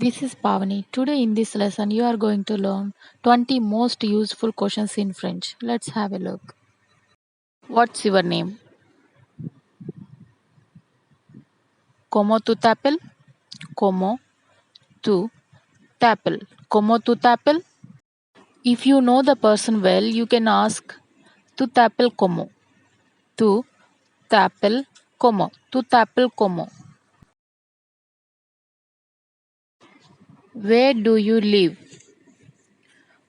This is Pavani. Today in this lesson you are going to learn 20 most useful questions in French. Let's have a look. What's your name? Comment tu t'appelles? Comment tu t'appelles? Comment tu t'appelles? If you know the person well, you can ask tu t'appelles comment? Tu t'appelles comment? Tu t'appelles comment? Where do you live?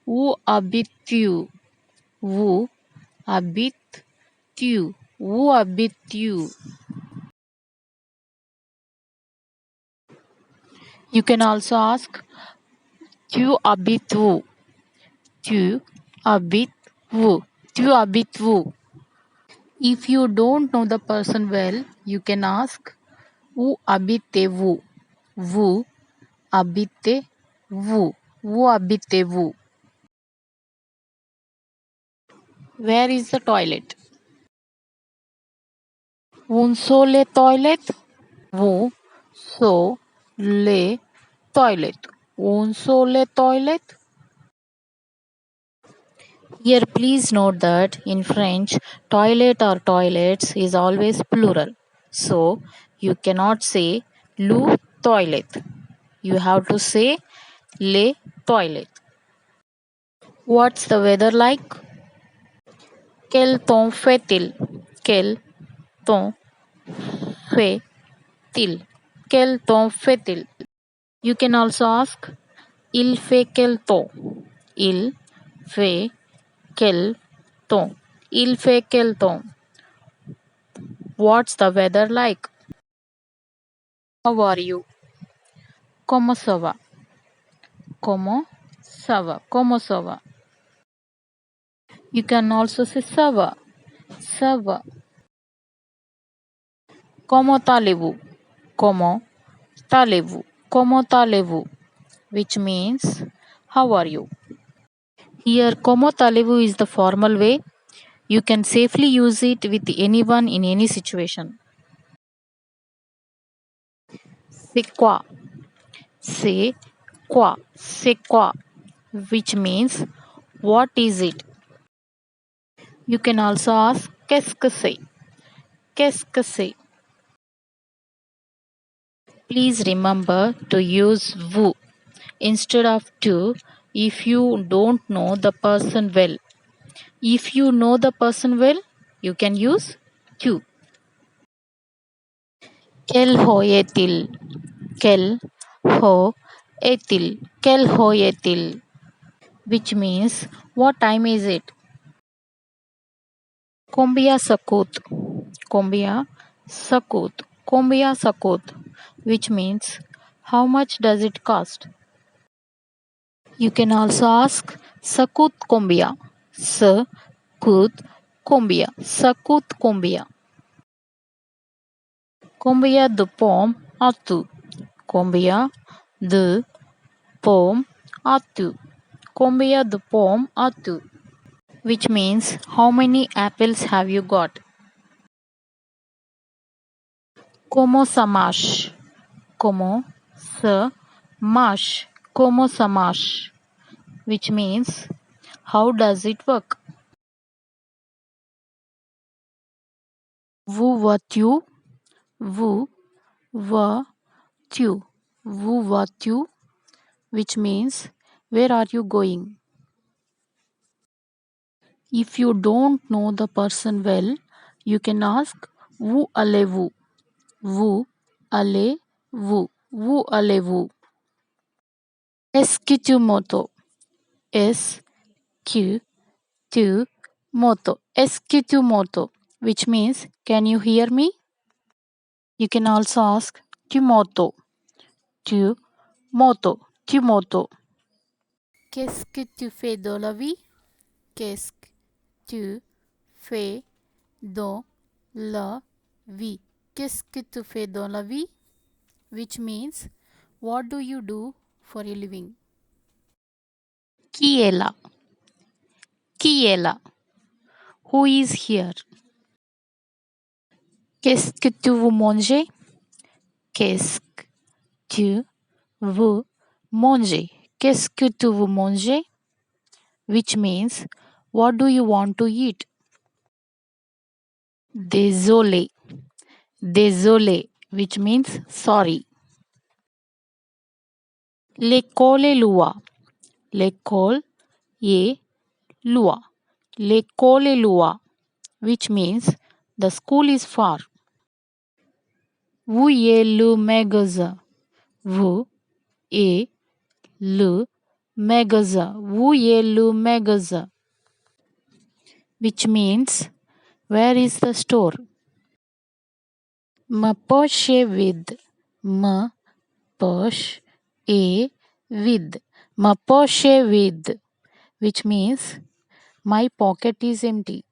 Où habites-tu? Où habites-tu? Où habites-tu? You can also ask tu habites où? Tu habites où? Tu habites où? If you don't know the person well, you can ask où habitez-vous? Vous habitez-vous? Où habitez-vous? Where is the toilet? Où sont les toilettes? Où sont les toilettes? Où sont les toilettes? Here, please note that in French, toilet or toilets is always plural. So, you cannot say le toilet. You have to say les toilettes. What's the weather like? Quel temps fait-il? Quel temps fait-il? Quel temps fait-il? You can also ask il fait quel temps? Il fait quel temps? Il fait quel temps? What's the weather like? How are you? Comment ça va? Comment ça va? Comment ça va? You can also say ça va. Ça va. Comment allez-vous? Comment allez-vous? Comment allez-vous? Which means how are you? Here, comment allez-vous is the formal way. You can safely use it with anyone in any situation. C'est quoi? C'est quoi? C'est quoi? Which means what is it? You can also ask qu'est-ce que c'est? Qu'est-ce que c'est? Please remember to use vous instead of tu if you don't know the person well. If you know the person well, you can use tu. Quelle heure est-il? Quelle heure est-il? Quelle heure est-il? Which means what time is it? Combien ça coûte? Combien ça coûte? Combien ça coûte? Which means how much does it cost? You can also ask ça coûte combien? Ça coûte combien? Ça coûte combien? Combien de pommes as-tu? Combien de pommes as-tu? Combien de pommes as-tu? Which means how many apples have you got? Comment ça marche? Comment ça marche? Comment ça marche? Which means how does it work? Vous vas-tu? Vous vas-tu? Vous vas-tu? Which means where are you going? If you don't know the person well, you can ask où allez-vous? Où allez-vous? Où allez-vous? Est-ce que tu m'entends? Est-ce que tu m'entends? Est-ce que tu m'entends? Which means can you hear me? You can also ask tu m'entends? Tu m'entends? Tu m'entends? Qu'est-ce que tu fais dans la vie? Qu'est-ce que tu fais dans la vie? Qu'est-ce que tu fais dans la vie? Which means what do you do for a living? Qui est là? Qui est là? Who is here? Qu'est-ce que tu veux manger? Qu'est-ce que tu veux Manger. Qu'est-ce que tu veux manger? Which means, what do you want to eat? Désolé. Désolé, which means sorry. L'école est loin. L'école est loin. L'école est loin, which means the school is far. Où est le magasin? Où est le magasin? Où est le magasin? Which means where is the store? Me poche with. Me poche et with. Me poche with, which means my pocket is empty.